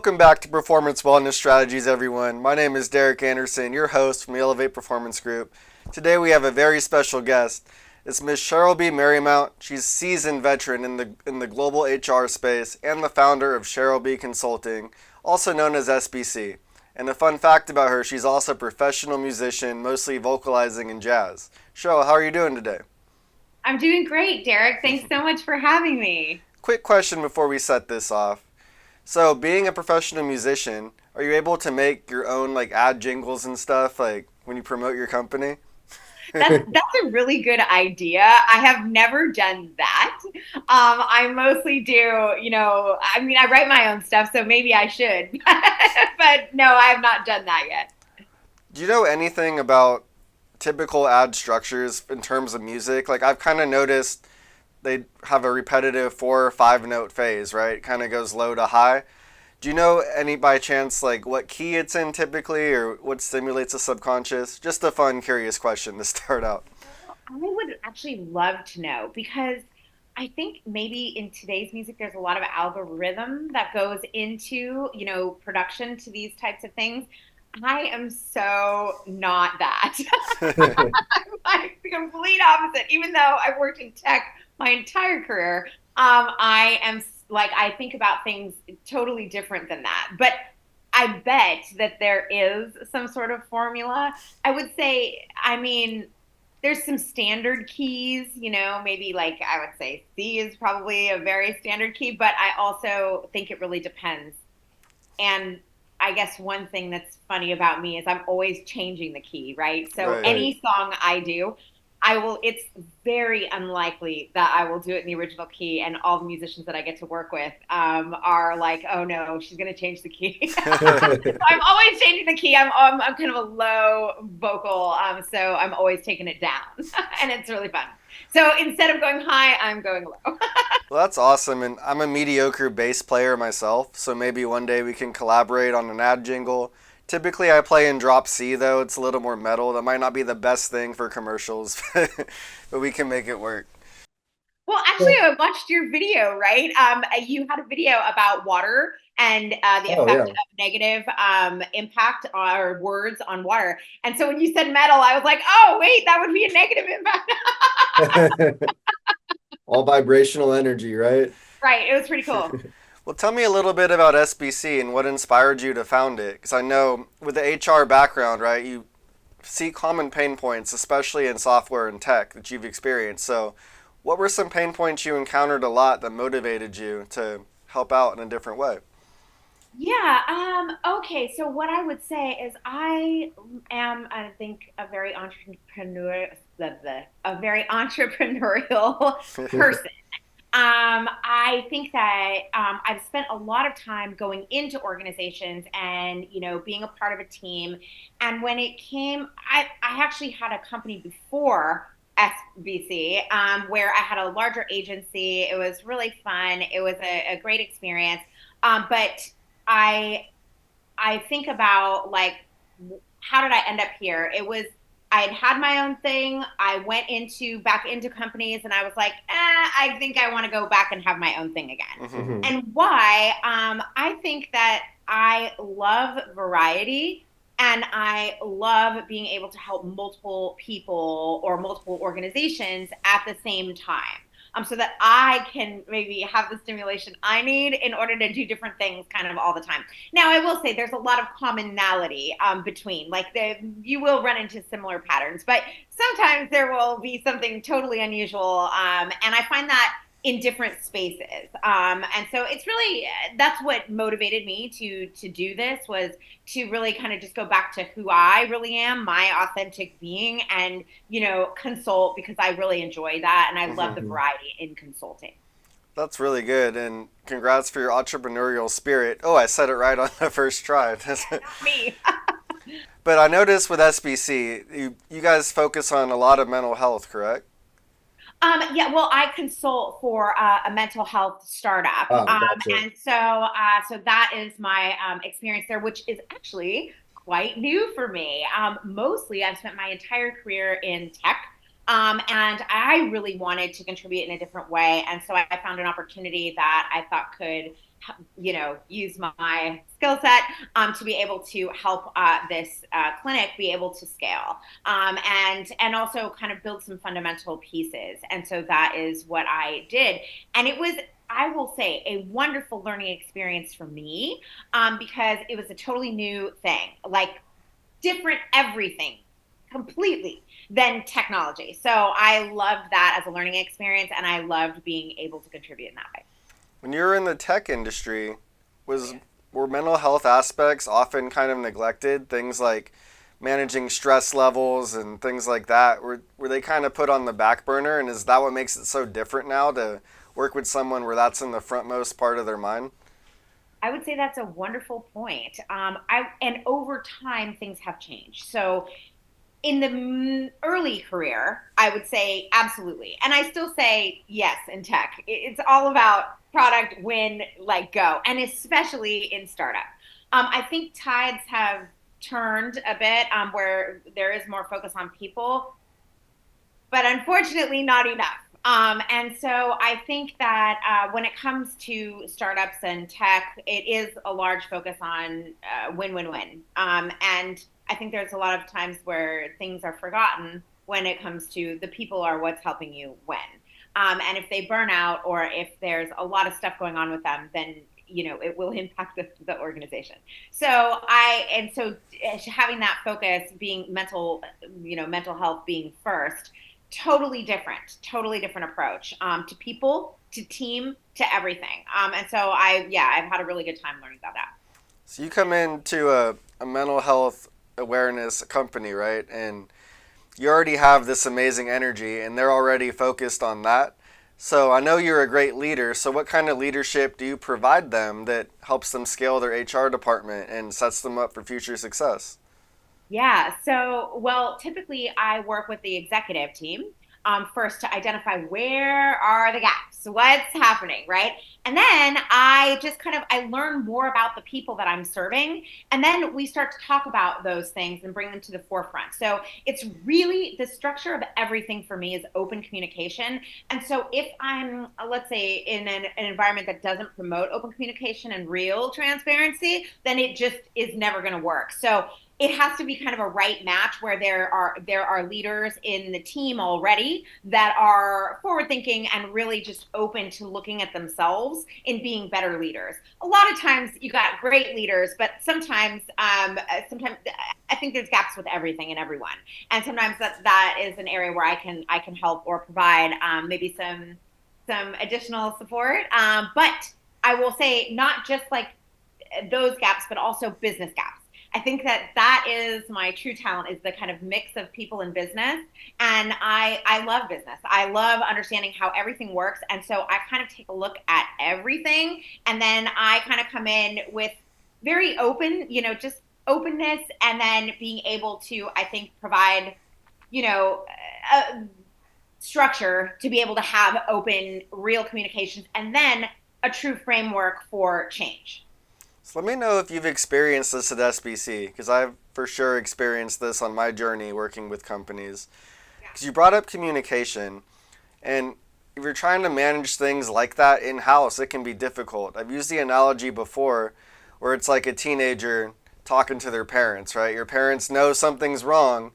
Welcome back to Performance Wellness Strategies, everyone. My name is Derek Anderson, your host from the Elevate Performance Group. Today we have a very special guest. It's Miss Sheryl B. Marymount. She's a seasoned veteran in the global HR space and the founder of Sheryl B. Consulting, also known as SBC. And a fun fact about her, she's also a professional musician, mostly vocalizing in jazz. Sheryl, how are you doing today? I'm doing great, Derek. Thanks so much for having me. Quick question before we set this off. So, being a professional musician, are you able to make your own like ad jingles and stuff like when you promote your company? That's a really good idea. I have never done that. I mostly do, I write my own stuff, so maybe I should. But no, I have not done that yet. Do you know anything about typical ad structures in terms of music? Like I've kind of noticed they have a repetitive 4 or 5 note phase, right? It kind of goes low to high. Do you know any by chance like what key it's in typically or what stimulates the subconscious? Just a fun, curious question to start out. I would actually love to know because I think maybe in today's music, there's a lot of algorithm that goes into, production to these types of things. I am so not that. I'm like the complete opposite. Even though I've worked in tech my entire career, I am like, I think about things totally different than that. But I bet that there is some sort of formula. I would say, there's some standard keys, maybe like I would say C is probably a very standard key, but I also think it really depends. And I guess one thing that's funny about me is I'm always changing the key, right? So Right. any song I do, it's very unlikely that I will do it in the original key. And all the musicians that I get to work with are like, oh no, she's going to change the key. So I'm always changing the key. I'm kind of a low vocal. So I'm always taking it down and it's really fun. So instead of going high, I'm going low. Well, that's awesome, and I'm a mediocre bass player myself, so maybe one day we can collaborate on an ad jingle. Typically, I play in drop C, though. It's a little more metal. That might not be the best thing for commercials, but we can make it work. Well, actually, I watched your video, right? You had a video about water and the Oh effect yeah. of negative impact or words on water. And so when you said metal, I was like, oh, wait, that would be a negative impact. All vibrational energy, right? Right. It was pretty cool. Well, tell me a little bit about SBC and what inspired you to found it. Because I know with the HR background, right, you see common pain points, especially in software and tech that you've experienced. So, what were some pain points you encountered a lot that motivated you to help out in a different way? Yeah. Okay. So what I would say is I am, I think, a very entrepreneurial person. I think that I've spent a lot of time going into organizations and, being a part of a team. And when it came, I actually had a company before SBC where I had a larger agency. It was really fun. It was a great experience. But I I think about like how did I end up here? It was I had had my own thing. I went into back into companies and I was like, I think I want to go back and have my own thing again. Hmm. Hmm. And why? I think that I love variety and I love being able to help multiple people or multiple organizations at the same time. So that I can maybe have the stimulation I need in order to do different things kind of all the time. Now, I will say there's a lot of commonality between, like you will run into similar patterns, but sometimes there will be something totally unusual, and I find that in different spaces. And so it's really that's what motivated me to do this was to really kind of just go back to who I really am, my authentic being, and consult because I really enjoy that and I love Hmm. the variety in consulting. That's really good, and congrats for your entrepreneurial spirit. Oh, I said it right on the first try. Not me. But I noticed with SBC, you guys focus on a lot of mental health, correct? Yeah, well, I consult for a mental health startup, Ah, gotcha. and so that is my experience there, which is actually quite new for me. Mostly, I've spent my entire career in tech, and I really wanted to contribute in a different way, and so I found an opportunity that I thought could use my skill set to be able to help this clinic be able to scale, and also kind of build some fundamental pieces. And so that is what I did, and it was, I will say, a wonderful learning experience for me, because it was a totally new thing, like different everything completely than technology. So I loved that as a learning experience, and I loved being able to contribute in that way. When you were in the tech industry, was were mental health aspects often kind of neglected? Things like managing stress levels and things like that, were they kind of put on the back burner? And is that what makes it so different now to work with someone where that's in the frontmost part of their mind? I would say that's a wonderful point. And over time, things have changed. So in the early career, I would say absolutely. And I still say yes in tech. It's all about product, win, like go, and especially in startup. I think tides have turned a bit, where there is more focus on people, but unfortunately not enough. And so I think that when it comes to startups and tech, it is a large focus on win, win, win. And I think there's a lot of times where things are forgotten when it comes to the people are what's helping you win. And if they burn out, or if there's a lot of stuff going on with them, then it will impact the organization. So having that focus, being mental health being first, totally different approach, to people, to team, to everything. And so I've had a really good time learning about that. So you come into a mental health awareness company, right? And you already have this amazing energy and they're already focused on that. So I know you're a great leader. So what kind of leadership do you provide them that helps them scale their HR department and sets them up for future success? Yeah. So, well, typically I work with the executive team, first, to identify where are the gaps, what's happening, right? And then I learn more about the people that I'm serving, and then we start to talk about those things and bring them to the forefront. So it's really the structure of everything for me is open communication. And so if I'm, let's say, in an environment that doesn't promote open communication and real transparency, then it just is never going to work. So it has to be kind of a right match where there are leaders in the team already that are forward thinking and really just open to looking at themselves in being better leaders. A lot of times you got great leaders, but sometimes I think there's gaps with everything and everyone, and sometimes that is an area where I can help or provide, maybe some additional support. But I will say not just like those gaps, but also business gaps. I think that is my true talent, is the kind of mix of people in business. And I love business. I love understanding how everything works. And so I kind of take a look at everything. And then I kind of come in with very open, just openness, and then being able to, I think, provide, a structure to be able to have open, real communications, and then a true framework for change. So let me know if you've experienced this at SBC, because I've for sure experienced this on my journey working with companies. Because you brought up communication, and if you're trying to manage things like that in-house, it can be difficult. I've used the analogy before where it's like a teenager talking to their parents, right? Your parents know something's wrong,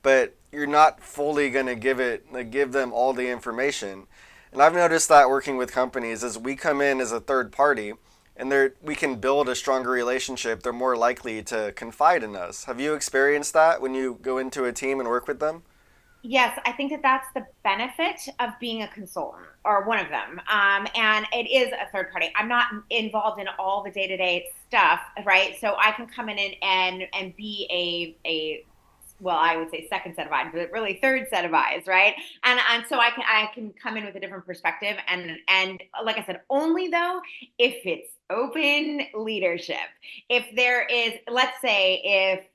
but you're not fully going to give them all the information. And I've noticed that working with companies, as we come in as a third party, and we can build a stronger relationship, they're more likely to confide in us. Have you experienced that when you go into a team and work with them? Yes, I think that that's the benefit of being a consultant, or one of them. And it is a third party. I'm not involved in all the day-to-day stuff, right? So I can come in and be a well, I would say second set of eyes, but really third set of eyes, right? And so I can come in with a different perspective, and like I said, only though if it's open leadership. If there is, let's say, if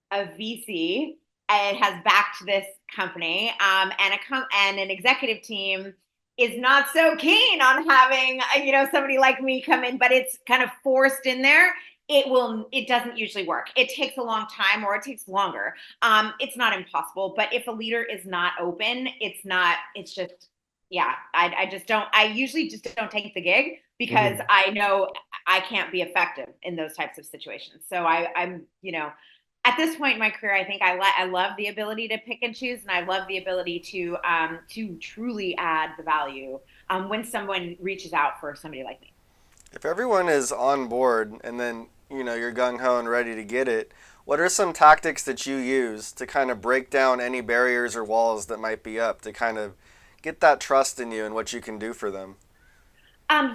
a VC has backed this company, and an executive team is not so keen on having somebody like me come in, but it's kind of forced in there. It doesn't usually work. It takes a long time, or it takes longer. It's not impossible, but if a leader is not open, it's just Yeah, I just don't, I usually just don't take the gig because Mhm. I know I can't be effective in those types of situations. So I'm, at this point in my career, I think I love the ability to pick and choose, and I love the ability to truly add the value when someone reaches out for somebody like me. If everyone is on board and then, you're gung ho and ready to get it, what are some tactics that you use to kind of break down any barriers or walls that might be up to kind of get that trust in you and what you can do for them?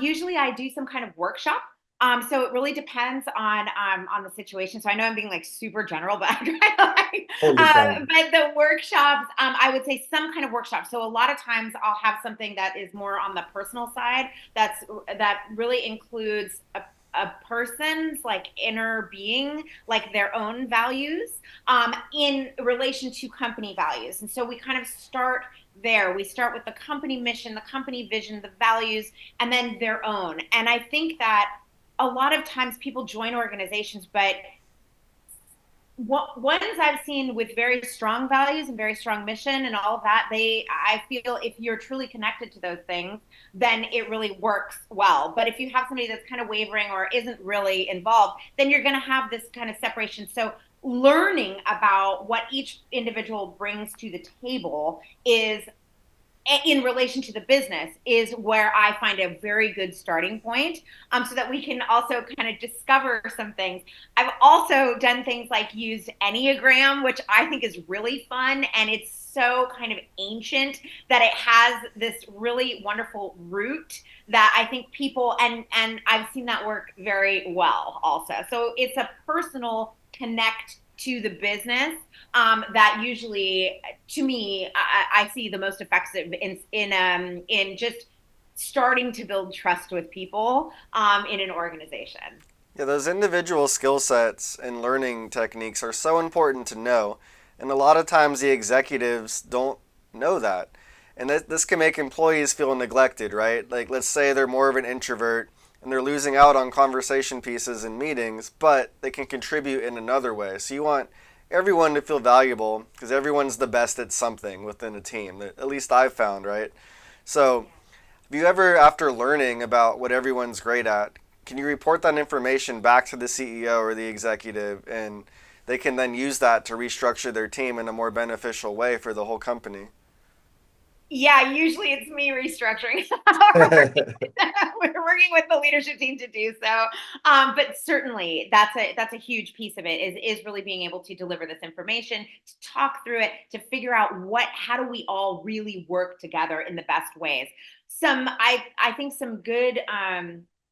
Usually I do some kind of workshop. So it really depends on the situation. So I know I'm being like super general, but Totally fine. but the workshops, I would say some kind of workshop. So a lot of times I'll have something that is more on the personal side. That really includes a person's like inner being, like their own values, in relation to company values. And so we kind of start there. We start with the company mission, the company vision, the values, and then their own. And I think that a lot of times people join organizations, but ones I've seen with very strong values and very strong mission and all of that, I feel if you're truly connected to those things, then it really works well. But if you have somebody that's kind of wavering or isn't really involved, then you're going to have this kind of separation. So learning about what each individual brings to the table is in relation to the business is where I find a very good starting point, so that we can also kind of discover some things. I've also done things like used Enneagram, which I think is really fun. And it's so kind of ancient that it has this really wonderful root that I think people, and I've seen that work very well also. So it's a personal connect to the business, that usually, to me, I see the most effective in just starting to build trust with people in an organization. Yeah, those individual skill sets and learning techniques are so important to know, and a lot of times the executives don't know that. And this can make employees feel neglected, right? Like, let's say they're more of an introvert and they're losing out on conversation pieces in meetings, but they can contribute in another way. So you want everyone to feel valuable because everyone's the best at something within a team, at least I've found, right? So have you ever, after learning about what everyone's great at, can you report that information back to the CEO or the executive, and they can then use that to restructure their team in a more beneficial way for the whole company? Yeah, usually it's me restructuring. We're working with the leadership team to do so. But certainly that's a huge piece of it is really being able to deliver this information, to talk through it, to figure out how do we all really work together in the best ways. I think some good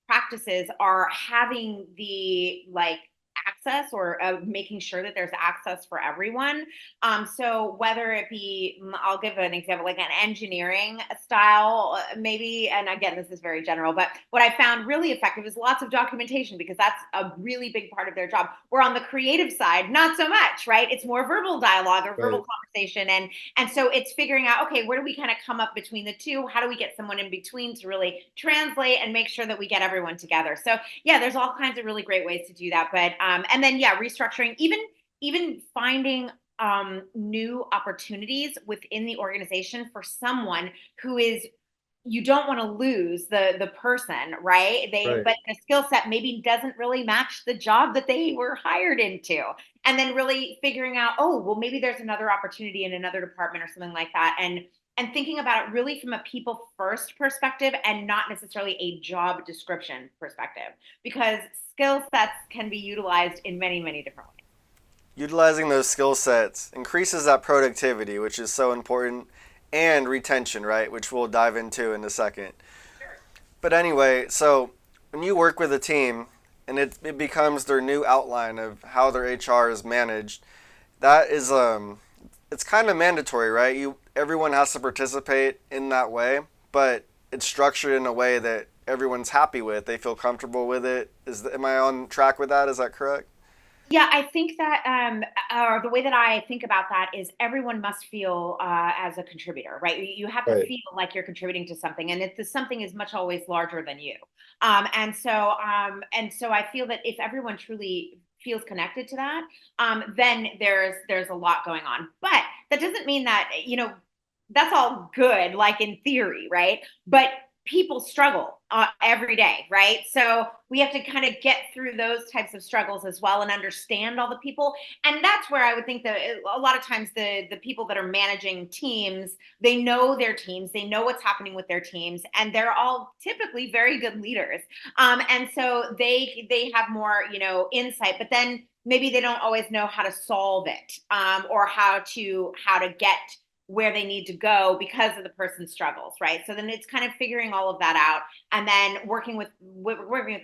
practices are having the like access, or making sure that there's access for everyone. So whether it be, I'll give an example, like an engineering style, maybe, and again, this is very general, but what I found really effective is lots of documentation, because that's a really big part of their job. Where on the creative side, not so much, right? It's more verbal dialogue or verbal Right. conversation. And so it's figuring out, okay, where do we kind of come up between the two? How do we get someone in between to really translate and make sure that we get everyone together? So yeah, there's all kinds of really great ways to do that. But and then yeah, restructuring, even finding new opportunities within the organization for someone who is, you don't want to lose the person, right? Right. But the skill set maybe doesn't really match the job that they were hired into. And then really figuring out, oh, well, maybe there's another opportunity in another department or something like that. And thinking about it really from a people first perspective, and not necessarily a job description perspective, because skill sets can be utilized in many, many different ways. Utilizing those skill sets increases that productivity, which is so important, and retention, right? Which we'll dive into in a second. Sure. But anyway, so when you work with a team and it becomes their new outline of how their HR is managed, that is it's kind of mandatory, right? Everyone has to participate in that way, but it's structured in a way that everyone's happy with. They feel comfortable with it. Am I on track with that? Is that correct? Yeah, I think that, or the way that I think about that is everyone must feel as a contributor, right? You have to Right. feel like you're contributing to something, and if the something is much always larger than you. And so I feel that if everyone truly feels connected to that, then there's a lot going on. But that doesn't mean that, that's all good, like in theory, right? But people struggle every day, right? So we have to kind of get through those types of struggles as well and understand all the people. And that's where I would think that a lot of times the people that are managing teams, they know their teams, they know what's happening with their teams, and they're all typically very good leaders. And so they have more, insight, but then maybe they don't always know how to solve it, or how to get where they need to go because of the person's struggles, right? So then it's kind of figuring all of that out, and then working with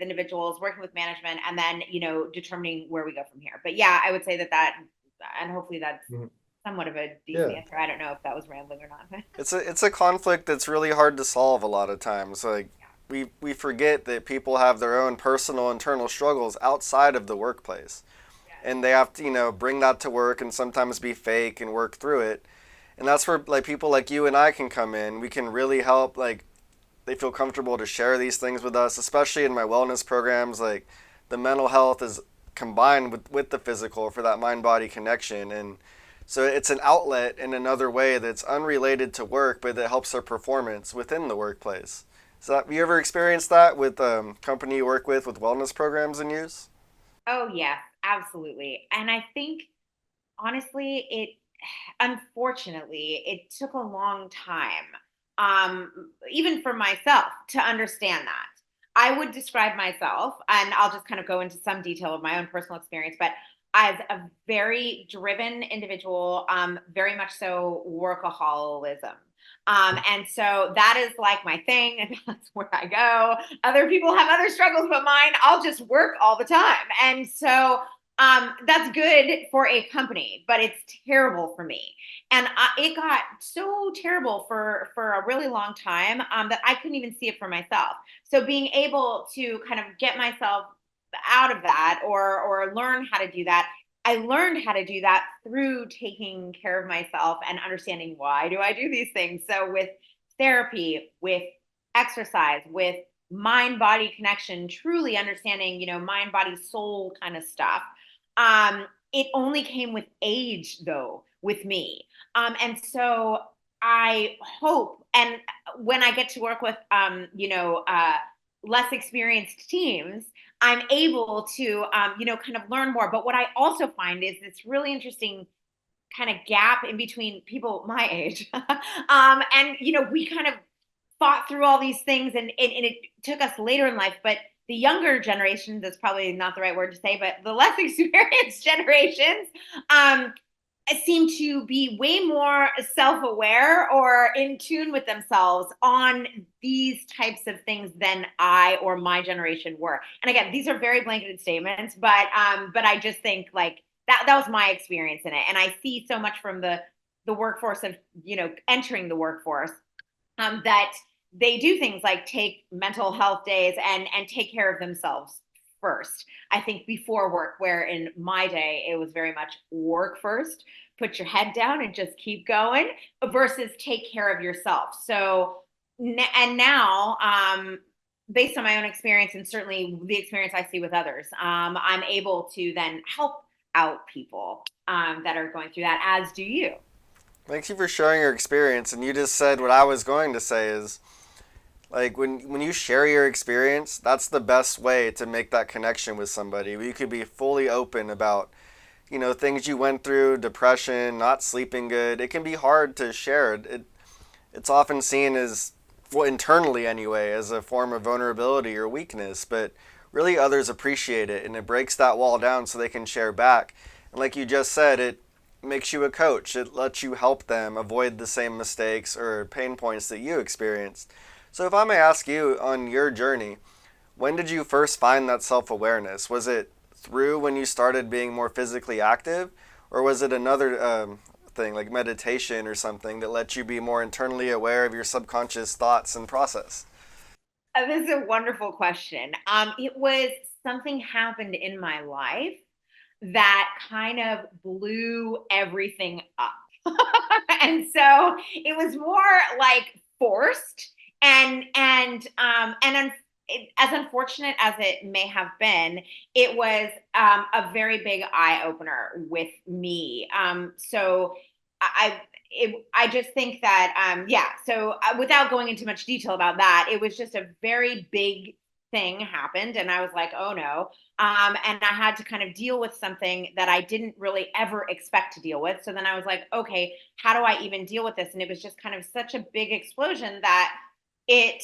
individuals, working with management, and then determining where we go from here. But yeah, I would say that, and hopefully that's somewhat of a decent answer. I don't know if that was rambling or not. It's a conflict that's really hard to solve a lot of times. Like we forget that people have their own personal internal struggles outside of the workplace. And they have to, bring that to work and sometimes be fake and work through it. And that's where like people like you and I can come in. We can really help, like they feel comfortable to share these things with us, especially in my wellness programs. Like the mental health is combined with the physical for that mind body connection. And so it's an outlet in another way that's unrelated to work, but that helps their performance within the workplace. So have you ever experienced that with company you work with wellness programs in use? Oh yes, absolutely. And I think honestly, unfortunately, it took a long time, even for myself, to understand that. I would describe myself, and I'll just kind of go into some detail of my own personal experience, but as a very driven individual, very much so workaholism. And so that is like my thing, and that's where I go. Other people have other struggles, but mine, I'll just work all the time. And so that's good for a company, but it's terrible for me. And it got so terrible for a really long time, that I couldn't even see it for myself. So being able to kind of get myself out of that, or learn how to do that, I learned how to do that through taking care of myself and understanding, why do I do these things. So with therapy, with exercise, with mind body connection, truly understanding, mind body soul kind of stuff. It only came with age, though, with me. And so I hope, and when I get to work with, less experienced teams, I'm able to, kind of learn more. But what I also find is this really interesting kind of gap in between people my age. And, we kind of fought through all these things, and it took us later in life. But the younger generations, that's probably not the right word to say, but the less experienced generations, um, seem to be way more self-aware or in tune with themselves on these types of things than I or my generation were. And again, these are very blanketed statements, but I just think like that was my experience in it. And I see so much from the workforce of, entering the workforce, that they do things like take mental health days and take care of themselves first. I think before work, where in my day it was very much work first, put your head down and just keep going, versus take care of yourself. So and now, based on my own experience and certainly the experience I see with others, I'm able to then help out people, that are going through that, as do you. Thank you for sharing your experience. And you just said what I was going to say is like when you share your experience, that's the best way to make that connection with somebody. You could be fully open about, things you went through, depression, not sleeping good. It can be hard to share. It's often seen as, well, internally anyway, as a form of vulnerability or weakness, but really others appreciate it and it breaks that wall down so they can share back. And like you just said, it makes you a coach. It lets you help them avoid the same mistakes or pain points that you experienced. So if I may ask you, on your journey, when did you first find that self-awareness? Was it through when you started being more physically active, or was it another thing like meditation or something that let you be more internally aware of your subconscious thoughts and process? This is a wonderful question. It was something happened in my life that kind of blew everything up. And so it was more like forced, as unfortunate as it may have been, it was, a very big eye opener with me. So I just think that, yeah. So without going into much detail about that, it was just a very big thing happened, and I was like, oh no. And I had to kind of deal with something that I didn't really ever expect to deal with. So then I was like, okay, how do I even deal with this? And it was just kind of such a big explosion that it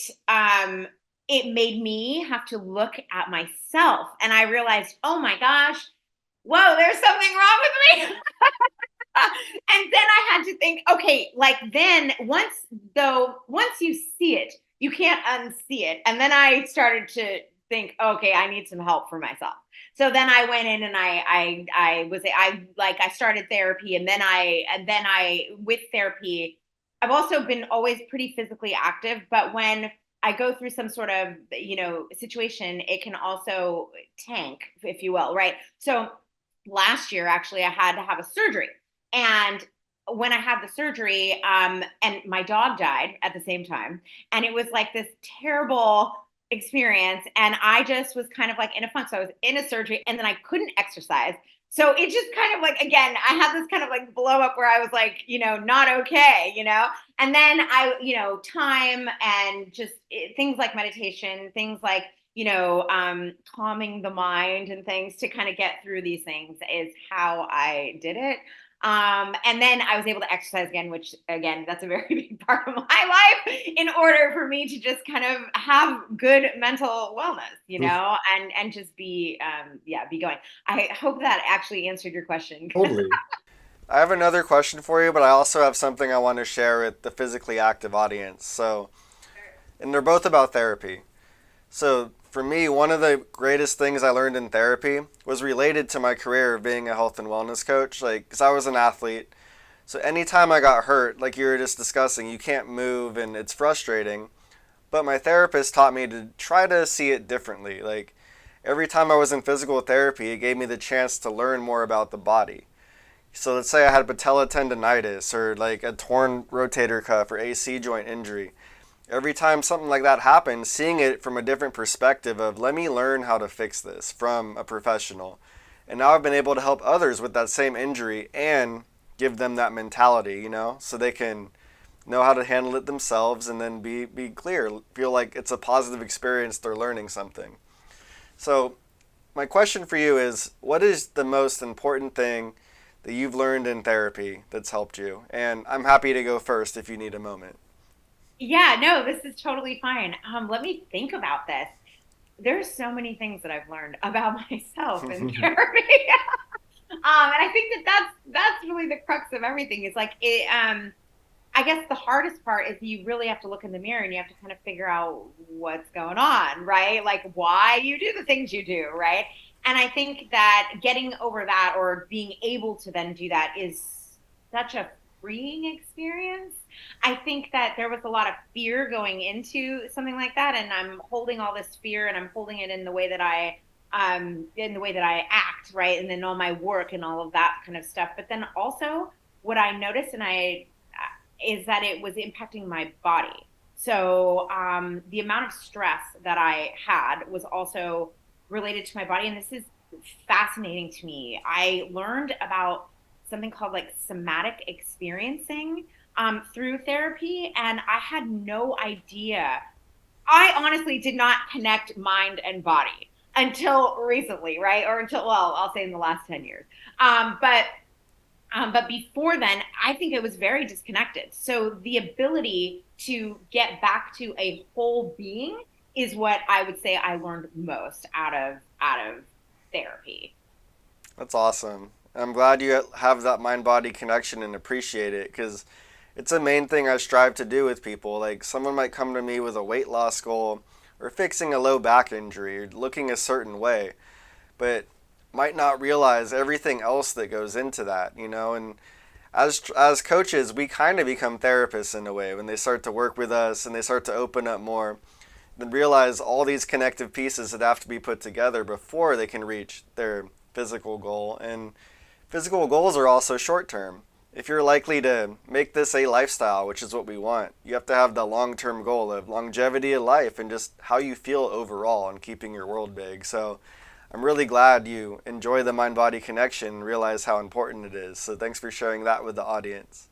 it made me have to look at myself, and I realized, oh my gosh, whoa, there's something wrong with me. And then I had to think, okay, like then once you see it, you can't unsee it. And then I started to think, okay, I need some help for myself. So then I went in and I started therapy, and then I with therapy, I've also been always pretty physically active, but when I go through some sort of, situation, it can also tank, if you will, right? So last year, actually, I had to have a surgery. And when I had the surgery, and my dog died at the same time, and it was like this terrible experience. And I just was kind of like in a funk. So I was in a surgery, and then I couldn't exercise. So it just kind of like, again, I had this kind of like blow up where I was like, not okay, and then time and just things like meditation, things like, calming the mind and things to kind of get through these things is how I did it. And then I was able to exercise again, which again, that's a very big part of my life in order for me to just kind of have good mental wellness, and just be, be going. I hope that actually answered your question. Totally. I have another question for you, but I also have something I want to share with the physically active audience. So, and they're both about therapy. So for me, one of the greatest things I learned in therapy was related to my career of being a health and wellness coach. Like, because I was an athlete, so anytime I got hurt, like you were just discussing, you can't move and it's frustrating. But my therapist taught me to try to see it differently. Like every time I was in physical therapy, it gave me the chance to learn more about the body. So let's say I had patella tendonitis or like a torn rotator cuff or AC joint injury. Every time something like that happens, seeing it from a different perspective of let me learn how to fix this from a professional. And now I've been able to help others with that same injury and give them that mentality, so they can know how to handle it themselves and then be clear, feel like it's a positive experience, they're learning something. So my question for you is, what is the most important thing that you've learned in therapy that's helped you? And I'm happy to go first if you need a moment. Yeah, no, this is totally fine. Let me think about this. There's so many things that I've learned about myself in therapy. And I think that's really the crux of everything. Is like it. I guess the hardest part is you really have to look in the mirror and you have to kind of figure out what's going on, right? Like why you do the things you do, right? And I think that getting over that or being able to then do that is such a freeing experience. I think that there was a lot of fear going into something like that, and I'm holding all this fear and I'm holding it in the way that I act, right? And then all my work and all of that kind of stuff. But then also what I noticed is that it was impacting my body. So the amount of stress that I had was also related to my body. And this is fascinating to me. I learned about something called like somatic experiencing through therapy. And I had no idea. I honestly did not connect mind and body until recently, right? Or until, well, I'll say in the last 10 years. But before then, I think it was very disconnected. So the ability to get back to a whole being is what I would say I learned most out of therapy. That's awesome. I'm glad you have that mind-body connection and appreciate it, because it's a main thing I strive to do with people. Like someone might come to me with a weight loss goal or fixing a low back injury or looking a certain way, but might not realize everything else that goes into that, and as coaches, we kind of become therapists in a way when they start to work with us and they start to open up more, then realize all these connective pieces that have to be put together before they can reach their physical goal. And physical goals are also short term. If you're likely to make this a lifestyle, which is what we want, you have to have the long-term goal of longevity of life and just how you feel overall and keeping your world big. So I'm really glad you enjoy the mind-body connection and realize how important it is. So thanks for sharing that with the audience.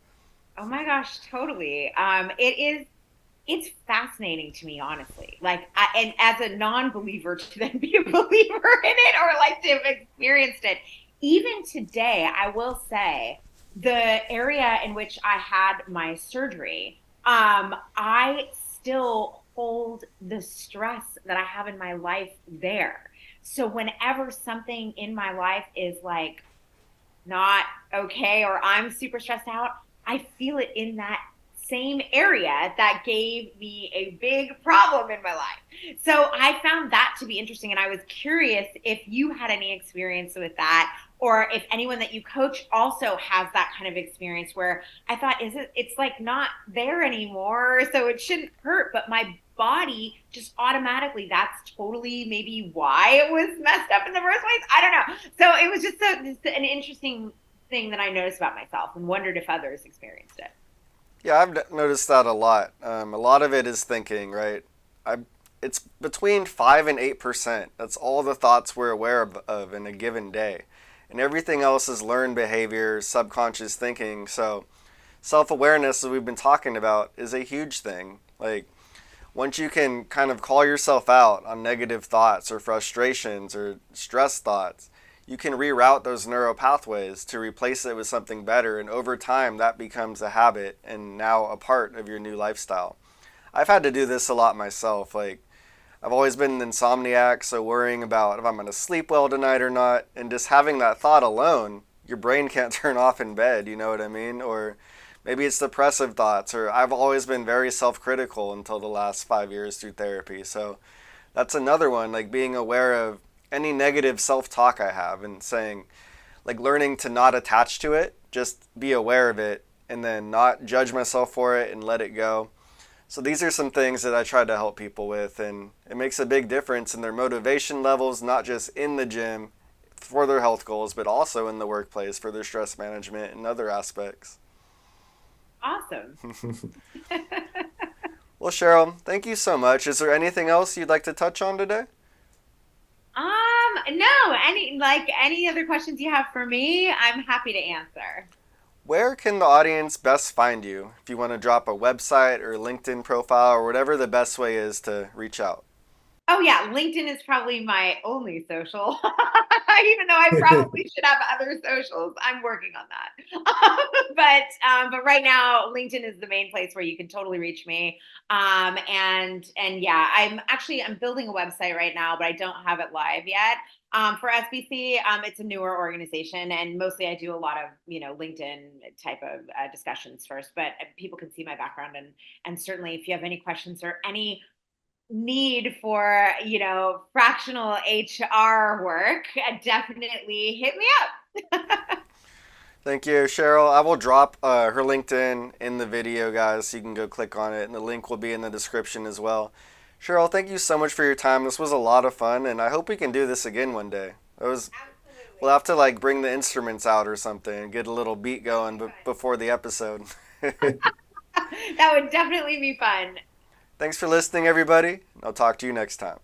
Oh my gosh, totally. It's fascinating to me, honestly. And as a non-believer to then be a believer in it, or like to have experienced it, even today, I will say the area in which I had my surgery, I still hold the stress that I have in my life there. So whenever something in my life is like not okay or I'm super stressed out, I feel it in that same area that gave me a big problem in my life. So I found that to be interesting. And I was curious if you had any experience with that, or if anyone that you coach also has that kind of experience where I thought, it's like not there anymore, so it shouldn't hurt, but my body just automatically, that's totally maybe why it was messed up in the first place. I don't know. So it was just an interesting thing that I noticed about myself and wondered if others experienced it. Yeah, I've noticed that a lot. A lot of it is thinking, right? It's between 5 and 8%. That's all the thoughts we're aware of in a given day. And everything else is learned behavior, subconscious thinking. So self-awareness, as we've been talking about, is a huge thing. Like, once you can kind of call yourself out on negative thoughts or frustrations or stress thoughts, you can reroute those neural pathways to replace it with something better. And over time, that becomes a habit and now a part of your new lifestyle. I've had to do this a lot myself. Like, I've always been an insomniac, so worrying about if I'm going to sleep well tonight or not, and just having that thought alone, your brain can't turn off in bed, you know what I mean? Or maybe it's depressive thoughts, or I've always been very self-critical until the last 5 years through therapy. So that's another one, like being aware of any negative self-talk I have and saying, like learning to not attach to it, just be aware of it and then not judge myself for it and let it go. So these are some things that I try to help people with, and it makes a big difference in their motivation levels, not just in the gym for their health goals, but also in the workplace for their stress management and other aspects. Awesome. Well, Cheryl, thank you so much. Is there anything else you'd like to touch on today? No, any other questions you have for me, I'm happy to answer. Where can the audience best find you? If you want to drop a website or LinkedIn profile or whatever the best way is to reach out. Oh yeah, LinkedIn is probably my only social, even though I probably should have other socials. I'm working on that. But right now, LinkedIn is the main place where you can totally reach me. And yeah, I'm building a website right now, but I don't have it live yet. For SBC, it's a newer organization, and mostly I do a lot of LinkedIn type of discussions first. But people can see my background, and certainly if you have any questions or any need for fractional HR work, definitely hit me up. Thank you, Cheryl. I will drop her LinkedIn in the video, guys, so you can go click on it, and the link will be in the description as well. Cheryl, thank you so much for your time. This was a lot of fun, and I hope we can do this again one day. We'll have to like bring the instruments out or something and get a little beat going before the episode. That would definitely be fun. Thanks for listening, everybody. I'll talk to you next time.